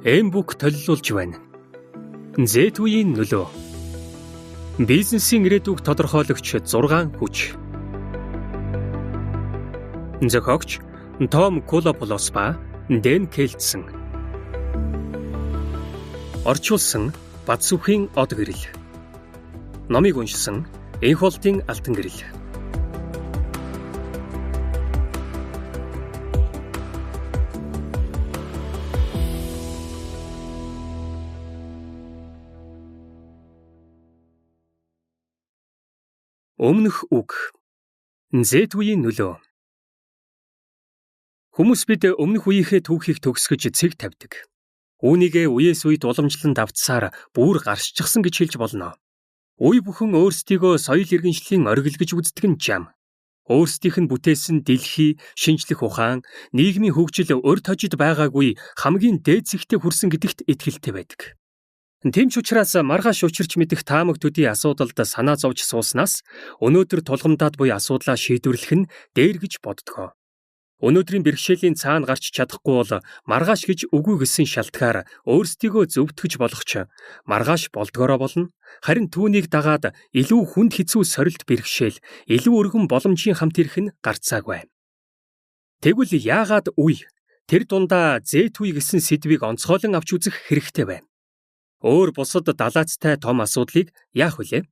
Эмбүк толилуулж байна. Z-үеийн нөлөө. Бизнесийн ирээдүйг тодорхойлогч 6 хүч. Зохиогч Том Колополос ба Дэн Кэлтсэн. Орчуулсан Бадсүхийн од гэрэл. Номыг уншсан Энхолтын алтан гэрэл. Өмнөх үг. Z-үеийн нөлөө. Хүмүүс бид өмнөх үеийнхээ түүхийг төгсгөж цэг тавьдаг. Үүнийгээ үеэс үед уламжлан давтсаар бүр гарсчихсан гэж хэлж болно. Үе бүхэн өөрсдийгөө соёл иргэншлийн оргил гэж үздэг нь жам. Өөрсдийнх нь бүтээсэн дэлхий, шинжлэх ухаан, нийгмийн хөгжил урд хожид байгаагүй хамгийн дээд зэгтээ хүрсэн гэдэгт итгэлтэй байдаг. Тийм ч учраас маргааш учирч мэдэх таамаг төдий асуудалд санаа зовж сууснаас өнөөдөр тулгамдаад буй асуудлаа шийдвэрлэх нь дээр гэж боддгоо. Өнөөдрийн бэрхшээлийн цаана гарч чадахгүй бол маргааш гэж үгүй гэсэн шалтгаар өөрсдийгөө зөвтгөж болохч маргааш болдгоороо болно. Харин түүнийг дагаад илүү хүнд хэцүү сорилт бэрхшээл, илүү өргөн боломжийн хамт ирэх нь гарцаагүй. Тэгвэл яагаад үе тэр дундаа Z-үе гэсэн сэдвийг онцгойлон авч үзэх хэрэгтэй вэ? Өөр бусад далайцтай том асуудлыг яах вүлээ?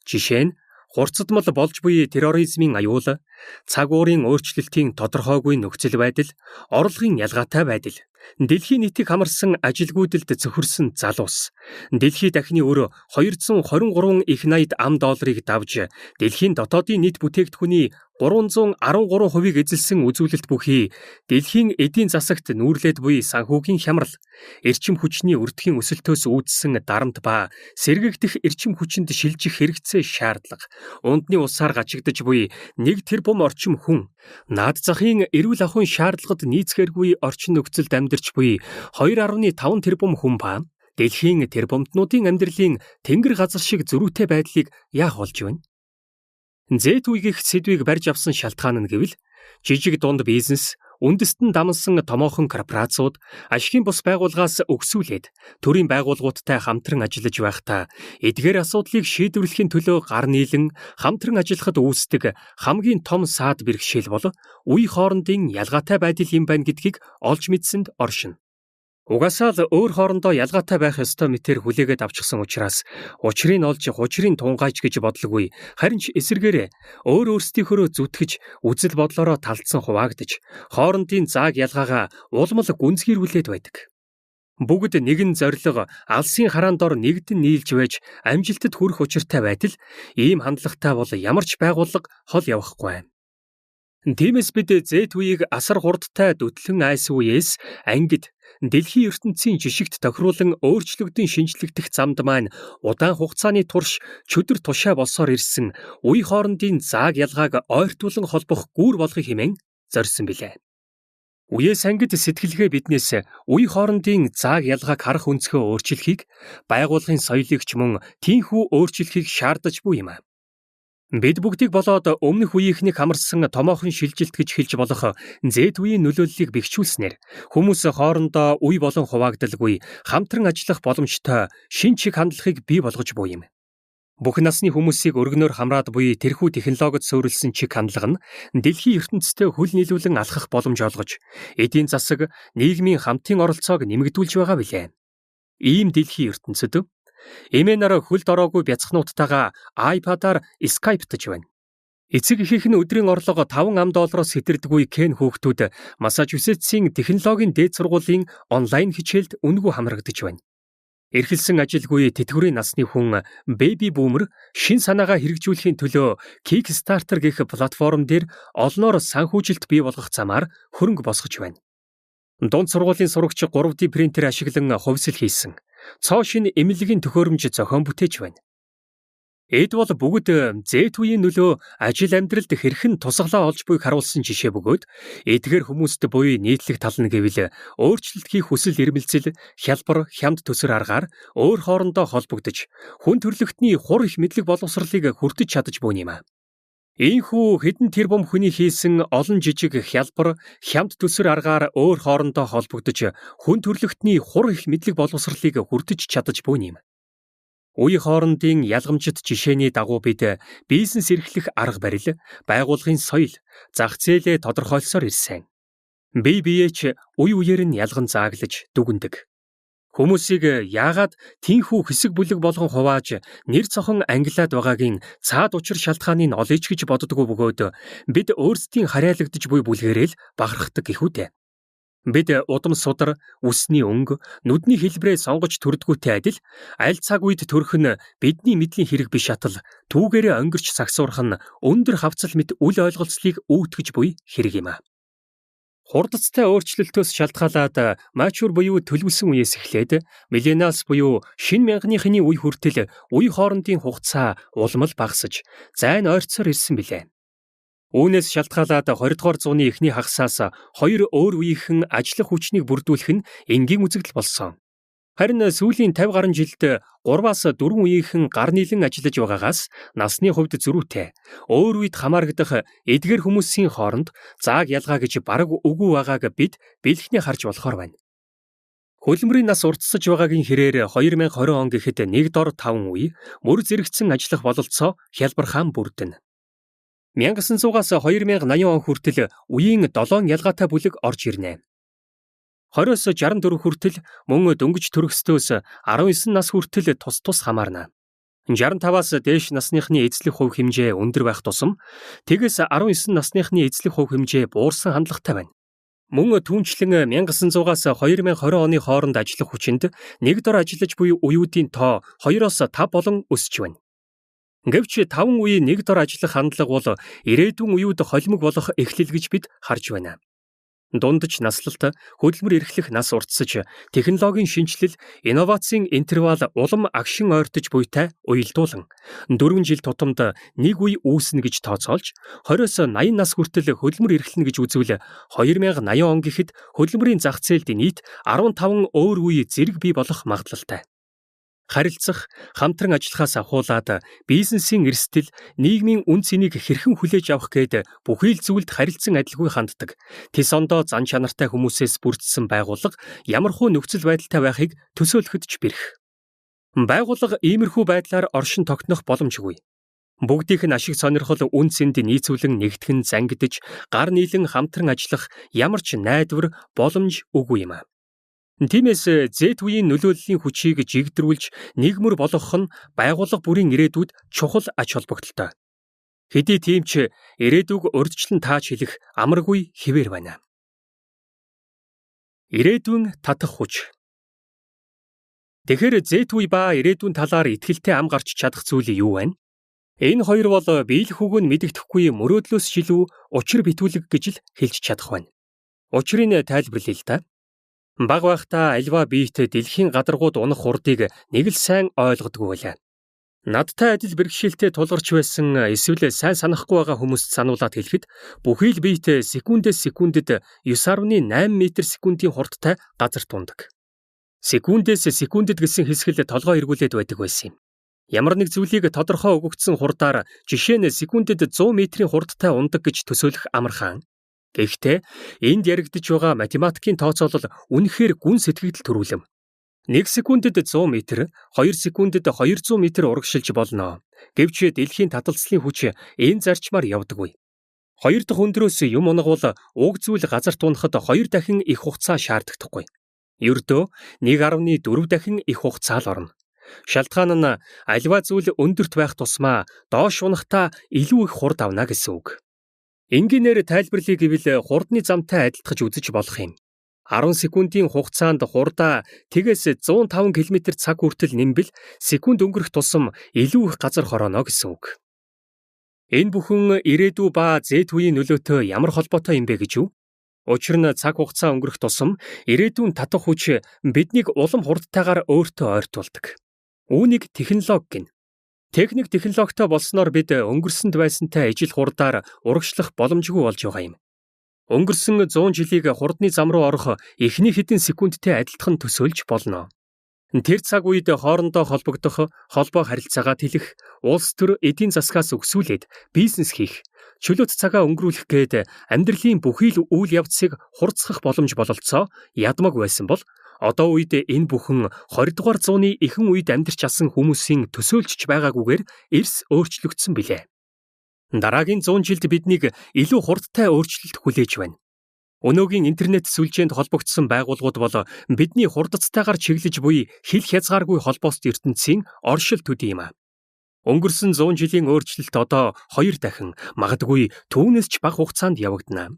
Жишээ нь хурцдмал болж буй терроризмын аюул, цаг уурын өөрчлөлтийн тодорхойгүй нөхцөл байдал, орлогын ялгаатай байдал, дэлхийн нийтийг хамарсан ажилгүйдэлд цөхөрсөн залуус, дэлхий дахины өр 223 их найд $, давж, дэлхийн дотоодын нийт бүтээгдэхүүний 313%-ийг эзэлсэн үзүүлэлт бүхий, дэлхийн эдийн засагт нүүрлээд буй санхүүгийн хямрал, эрчим хүчний өртгийн өсөлтөөс үүдсэн дарамт ба сэргэгдэх эрчим хүчинд шилжих хэрэгцээ шаардлага, ундны усаар гажигдаж буй 1 тэрбум орчим хүн, наад захын эрүүл ахуйн шаардлагад нийцхээргүй орчин нөхцөлд амьдарч буй 2.5 тэрбум хүн ба дэлхийн тэрбумтнуудын амьдралын тэнгэр газар шиг зөрүүтэй байдлыг яах болж байна? Z-үеийн сэдвийг барьж авсан шалтгаан нь гэвэл жижиг дунд бизнес, үндэстэн дамсан томоохон корпорациуд ашигын бус байгууллагаас өгсүүлээд төрийн байгууллагуудтай хамтран ажиллаж байхдаа эдгээр асуудлыг шийдвэрлэхийн төлөө гар нийлэн хамтран ажиллахад үүсдэг хамгийн том саад бэрхшээл бол үе хоорондын ялгаатай байдал юм байна гэдгийг олж мэдсэнд оршино. Угаасаа л өөр хоорондоо ялгаатай байх ёстой мэтэр хүлээгээд авчихсан учраас учрыг олж хужрын тунгааж гэж бодлоггүй, харин ч эсэргээрээ өөрсдийнхөө зүтгэж үзэл бодлороо талдсан хуваагдж хоорондын зааг ялгаагаа улмал гүнзгийрүүлээд байдаг. Бүгд нэгэн зорилго алсын хараан дор нэгдэн нийлж байж амжилтад хүрэх учиртай байтал ийм хандлагатай бол ямар ч байгууллага хол явахгүй. Тиймээс бид Z-үеийг асар хурдтай дүтлэн айсан үеэс ангид дэлхийн ертөнцийн жишигт тохируулан өөрчлөгдөн шинжлэгдэх замд маань удаан хугацааны турш чөдөр тушаа болсоор ирсэн үе хоорондын зааг ялгааг ойртуулан холбох гүүр болгох хэмээн зорьсон билээ. Үеэс ангид сэтгэлгээ биднээс үе хоорондын зааг ялгааг харах өнцгөө өөрчлөхийг, байгууллагын соёлыг ч мөн тийхүү өөрчлөхийг шаардаж буй юм. Бид бүгдийг болоод өмнөх үеийнхнийг хамарсан томоохон шилжилт гэж хэлж болох Z-үеийн нөлөөллийг бэхжүүлснээр хүмүүс хоорондоо үе болон хуваагдалгүй хамтран ажиллах боломжтой шин чиг хандлагыг бий болгож буй юм. Бүх насны хүмүүсийг өргөнөөр хамраад буй тэрхүү технологид суурилсан чиг хандлага нь дэлхийн ертөнцтэй хөл нийлүүлэн алхах боломж олгож, эдийн засаг, нийгмийн хамтын оролцоог нэмэгдүүлж байгаа билээ. Ийм дэлхийн ертөнцид эмээнаар хөлд ороогүй бяцхнуудтайгаа iPad-аар Skype-тж байна. Эцэг эхийнх нь өдрийн орлого $5 сэтэрдэггүй Кен хүүхдүүд Массачусетсийн технологийн дээд сургуулийн онлайн хичээлд үнэгүй хамрагдаж байна. Эрхэлсэн ажилгүй тэтгэврийн насны хүн Baby Boomer шин санаагаа хэрэгжүүлэхийн төлөө Kickstarter гэх платформ дээр олноор санхүүжилт бий болгох замаар хөрөнгө босгож байна. Дунд сургуулийн сурагч 3D принтер ашиглан хувьсэл хийсэн. Цоо шин эмнэлгийн төхөөрөмж зохион бүтээж байна. Эд бол бүгд Z-үеийн нөлөө ажил амьдралд хэрхэн тусгалаа олж буйг харуулсан жишээ бөгөөд эдгээр хүмүүст буй нийтлэг тал нь гэвэл өөрчлөлт хийх хүсэл эрмэлзэл, хялбар, хямд төсөр аргаар өөр хоорондоо холбогдож хүн төрөлхтний хур их мэдлэг боловсролыг хүртэж чадаж буй юм. Ийхүү хэдэн тэрбум хүний хийсэн олон жижиг хялбар хямд төсөр аргаар өөр хоорондоо холбогдож хүн төрлөختний хур их мэдлэг боловсролыг хүртэж чадаж буй юм. Үе хоорондын ялгамжит жишээний дагуу бид бизнес эрхлэх арга барил, байгууллагын соёл, зах зээлээ тодорхойлсоор ирсэн. Бие биеэ ч үе үеэр нь ялган зааглаж дүгндэг. Хүмүүсийг яагаад тийхүү хэсэг бүлэг болгон хувааж нэр цохон ангилаад байгаагийн цаад учир шалтгааныг олж гэж боддгоо бөгөөд бид өөрсдийн харьяалагдж буй бүлгэрэл бахархдаг гэхүүтэй. Бид удам судар, үсний өнгө, нүдний хэлбэрээ сонгож төрдгүүтэй адил аль цаг үед төрөх нь бидний мэдлийн хэрэг биш атал түүгээрээ өнгөрч сагсуурах нь өндөр хавцал мэт үл ойлголцлыг үүтгэж буй хэрэг юм. Хурдцтай өөрчлөлтөөс шалтгаалаад мачур буюу төлөвлөсөн үеэс эхлээд миллениалс буюу шинэ мянганы үе хүртэл үе хоорондын хугацаа улмал багасж зайн ойрцоор ирсэн билээ. Үүнээс шалтгаалаад 20 дугаар зууны эхний хагасаас хоёр өөр үеийнхэн ажиллах хүчнийг бүрдүүлэх нь энгийн үзэгдэл болсон. Харин сүүлийн 50 гаруй жилд 3-аас 4 үеийнхэн гар нийлэн ажиллаж байгаагаас насны хувьд зөрүүтэй, өөр үед хамаарагдах эдгээр хүмүүсийн хооронд зааг ялгаа гэж бараг үгүй байгааг бид бэлхнээ харж болохоор байна. Хөлмөрийн нас уртсаж байгаагийн хэрээр 2020 он гэхэд 1 дор 5 үе мөр зэрэгцэн ажиллах бололцоо хялбархан бүрдэнэ. 1900-аас 2080 он хүртэл үеийн 7 ялгаатай бүлэг орж ирнэ. 20-с 64 хүртэл мөн дөнгөж төрөхстөөс 19 нас хүртэл тус хамаарна. 65-аас дээш насныхны эзлэх хувь хэмжээ өндөр байх тусам тэгээс 19 насныхны эзлэх хувь хэмжээ буурсан хандлагатай байна. Мөн түүнчлэн 1900-аас 2020 оны хооронд ажиллах хүчинд 1 дор ажиллаж буй үеүүдийн тоо 2-оос 5 болон өсөж байна. Гэвч 5 үе 1 дор ажиллах хандлага бол ирээдүйн үеуд холимог болох эхлэл гэж бид харж байна. Дундаж наслалт, хөдөлмөр эрхлэх нас уртсаж, технологийн шинжилэл, инновацийн интервал улам агшин ойртож буйтай уялдуулан 4 жил тутамд нэг үе үүснэ гэж тооцоолж, 20-с 80 нас хүртэл хөдөлмөр эрхлэнэ гэж үзвэл 2080 он гэхэд хөдөлмөрийн зах зээлд нийт 15 өөр үе зэрэг бий болох магадлалтай. Харилцах, хамтран ажиллахаас ахуулаад бизнесийн эрсдэл, нийгмийн үн цэнийг хэрхэн хүлээж авах гээд бүхий л зүйлд харилцан адилгүй ханддаг. Тис ондоо зан чанартай хүмүүсээс бүрдсэн байгууллага ямархуу нөхцөл байдалтай байхыг төсөөлөхөд ч бэрх. Байгууллага иймэрхүү байдлаар оршин тогтнох боломжгүй. Бүгдийнх нь ашиг сонирхол үн цэнд нийцүүлэн нэгтгэн зангидж, гар нийлэн хамтран ажиллах ямар ч найдвар боломж үгүй юм. Тиймээс Z үеийн нөлөөллийн хүчийг жигдрүүлж нийгмөр болгох нь байгууллага бүрийн ирээдүйд чухал ач холбогдолтой. Хэдий тийм ч ирээдүг урьдчилан тааж хэлэх амаргүй хэвээр байна. Ирээдүйн татах хүч. Тэгэхээр Z үе ба ирээдүйн талаар итгэлтэй ам гарч чадах зүйл юу вэ? Энэ хоёр бол биелэх үгэн мэдэгдэхгүй мөрөөдлөөс шилүү учир битүүлэг гэж л хэлж чадах байна. Учрыг тайлбарлая л да. Баг байхдаа альва биет дэлхийн гадаргууд унах хурдыг нэг л сайн ойлгодгүй байлаа. Надтай адил бэрхшээлтэй тулгарч байсан эсвэл сайн санахгүй байгаа хүмүүст сануулаад хэлэхэд бүхий л биет секундээс секундэд 9.8 м/секундын хурдтай газарт ундаг. Секундээс секундэд гэсэн хэсгэл толгой эргүүлээд байдаг байсан юм. Ямар нэг зүйлийг тодорхой өгөгдсөн хурдаар жишээ нь секундэд 100 м-ийн хурдтай ундаг гэж төсөөлөх амархан. Гэхдээ энд яригдж байгаа математикийн тооцоолол үнэхээр гүн сэтгэгдэл төрүүлэв. 1 секундэд 100 м, 2 секундэд 200 м урагшилж болно. Гэвч дэлхийн таталцлын хүч энэ зарчмаар явдаггүй. 2 дахь өндрөөс юм унгавал уг зүйл газарт унахад 2 дахин их хугацаа шаарддаггүй. Ердөө 1.4 дахин их хугацаа л орно. Шалтгаан нь альва зүйл өндөрт байх тусмаа доош унахтаа илүү их хурд авна гэсэн үг. Энгийнээр тайлбарлая гэвэл хурдны замтай адилтгаж үзэж болох юм. 10 секундын хугацаанд хурдаа тэгээс 105 км/цаг хүртэл нэмбэл секунд өнгөрөх тусам илүү их газар хорооно гэсэн үг. Энэ бүхэн ирээдүй ба Z үеийн нөлөөтэй ямар холбоотой юм бэ гэж юу? Учир нь цаг хугацаа өнгөрөх тусам ирээдүйн татах хүч биднийг улам хурдтайгаар өөртөө ойртуулдаг. Үүнийг технологи гэнэ. Техник технологитой болсноор бид өнгөрсөнд байсантай ижил хурдаар урагшлах боломжгүй болж байгаа юм. Өнгөрсөн 100 жилийг хурдны зам руу орох эхний хэдэн секундтэй адилтхан төсөөлж болно. Тэр цаг үед хоорондоо холбогдох, холбоо харилцаагаа тэлэх, улс төр эдийн засгаас өгсүүлээд бизнес хийх, чөлөөт цагаа өнгөрүүлэх гээд амьдралын бүхий л үйл явцыг хурцгах боломж бололцоо ядмаг байсан бол одоо үед энэ бүхэн 20 дугаар зууны ихэнх үед амьдарч асан хүмүүсийн төсөөлж байгаагүйгээр эрс өөрчлөгдсөн билээ. Дараагийн 100 жилд биднийг илүү хурдтай өөрчлөлт хүлээж байна. Өнөөгийн интернет сүлжээнд холбогдсон байгууллагууд бол бидний хурдцтайгаар чиглэж буй хил хязгааргүй холбоост ертөнцийн оршил төдий юм. Өнгөрсөн 100 жилийн өөрчлөлт одоо 2 дахин, магадгүй түүнээс ч бага хугацаанд явагдана.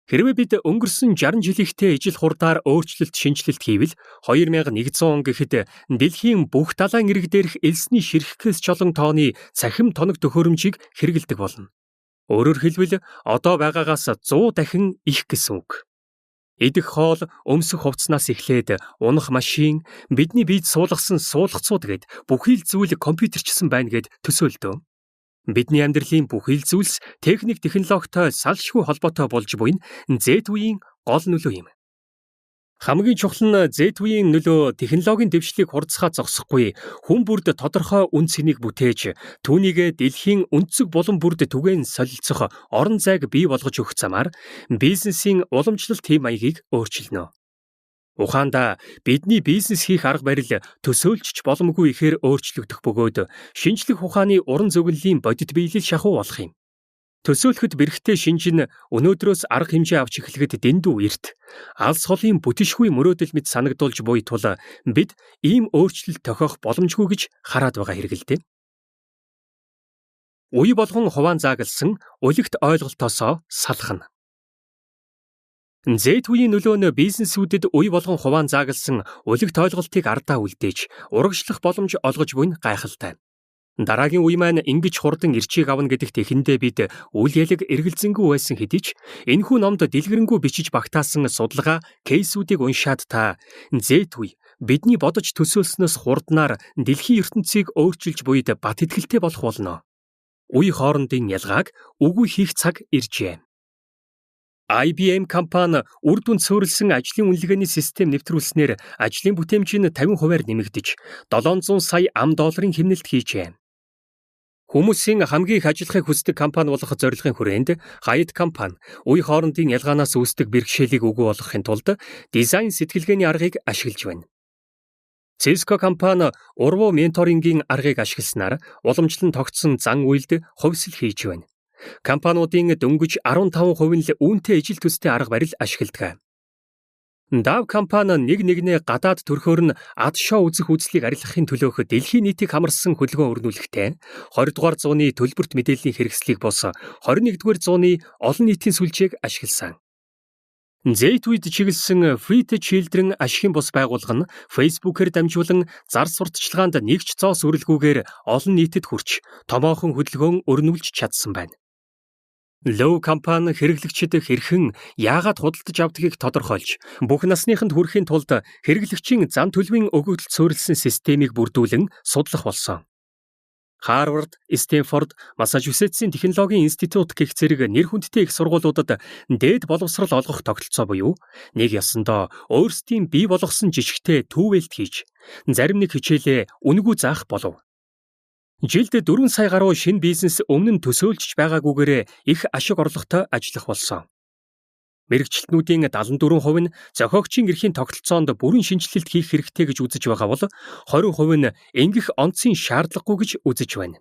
Хэрвээ бид өнгөрсөн 60 жилийнхтэй ижил хурдаар өөрчлөлт шинжилэлт хийвэл 2100 он гэхэд дэлхийн бүх далайн ирэг дээрх элсний ширхгээс чолон тооны цахим тоног төхөөрөмжийг хэрэгэлдэг болно. Өөрөөр хэлбэл одоо байгаагаас 100 дахин их гэсэн үг. Идэх хоол, өмсөх хувцснаас эхлээд унах машин, бидний биед суулгасан суулгацууд гээд бүхий л зүйл компьютерчсэн байна гэд төсөөлдөө. Бидний амьдралын бүхий л зүйлс техник технологитой салшгүй холбоотой болж буй нь Z үеийн гол нөлөө юм. Хамгийн чухал нь Z үеийн нөлөө технологийн дэвшлиг хурцгаа зогсохгүй хүн бүрд тодорхой үн цэнийг бүтээж түүнийг дэлхийн өнцөг булан бүрд түгээн солилцох орон зайг бий болгож өгөх замаар бизнесийн уламжлалт хэм маягийг өөрчилнө. Ухаандаа бидний бизнес хийх арга барил төсөөлж боломгүй ихээр өөрчлөгдөх бөгөөд шинжлэх ухааны уран зөгнөлийн бодит биелэл шахуу болох юм. Төсөөлөхөд бэрхтээ шинжин өнөөдрөөс арга хэмжээ авч эхлэхэд дэндүү эрт алс холын бүтишгүй мөрөөдөл мэт санагдуулж буй тул бид ийм өөрчлөлт тохиох боломжгүй гэж хараад байгаа хэрэг л дээ. Үе болгон хуваан заагалсан улигт ойлголтоосоо салхна. Z үеийн нөлөө нь бизнесүүдэд үе болгон хуваан заагалсан улигт ойлголтыг ардаа үлдээж урагшлах боломж олгож буй нь гайхалтай. Дараагийн үе маань ингэж хурдан ирчийг авна гэдэгт эхэндээ бид үйл ялэг эргэлзэнгүй байсан хэдий ч энэхүү номд дэлгэрэнгүй бичиж багтаасан судалгаа кейсүүдийг уншаад та Z үе бидний бодож төсөөлснөөс хурднаар дэлхийн ертөнцийг өөрчилж буйд бат итгэлтэй болох болно. Үе хоорондын ялгааг үгүй хийх цаг иржээ. IBM компани үр дүнд суурилсан ажлын үнэлгээний систем нэвтрүүлснээр ажлын бүтээмж нь 50%-аар нэмэгдэж 700 сая $7 хэмнэлт хийжээ. Хүмүүсийн хамгийн их ажиллахыг хүсдэг компани болох зорилгын хүрээнд хаяд компани үе хоорондын ялгаанаас үүсдэг бэрхшээлийг үгүй болгохын тулд дизайн сэтгэлгээний аргыг ашиглаж байна. Cisco компани урвуу менторингийн аргыг ашигласнаар уламжлан тогтсон зан үйлд хувьсэл хийж байна. Компаниудын дөнгөж 15% нь л үүнтэй ижил төстэй арга барил ашигладаг. Дав компани нэгнээ гадаад төрхөөр нь ад шоу үзэх үзлийг арилгахын төлөөх дэлхийн нийтийг хамарсан хөдөлгөөн өрнүүлэхтэй 20 дугаар зууны төлбөрт мэдээллийн хэрэгслийг бос 21 дугаар зууны олон нийтийн сүлжээг ашигласан. Z үед чиглэсэн Free to Children ашигын бус байгууллага нь Facebook-ээр дамжуулан зар сурталчилгаанд нэгч зоос үрэлгүйгээр олон нийтэд хүрч томоохон хөдөлгөөн өрнүүлж чадсан байна. Low компани хэрэглэгчид хэрхэн яагаад худалдаж авдгийг тодорхойлж, бүх насныханд хүрэхийн тулд хэрэглэгчийн зан төлөвийн өгөгдөлд суурилсан системийг бүрдүүлэн судлах болсон. Харвард, Стэнфорд, Массачусетсийн технологийн институт гэх зэрэг нэр хүндтэй их сургуулиудад дээд боловсрал олгох тогтолцоо буюу нэг ясандаа өөрсдийн бий болгосон жижигтэй түүвэлт хийж, зарим нэг хичээлээ үнэгүй заах болов. Жилд 4 сая гаруй шинэ бизнес өмнө нь төсөөлж байгаагүйгээр их ашиг орлоготой ажиллах болсон. Мэргэжилтнүүдийн 74% нь зохиогчийн эрхийн тогтолцоонд бүрэн шинжилэлт хийх хэрэгтэй гэж үзэж байгаа бол 20% нь ингэх онцгийн шаардлагагүй гэж үзэж байна.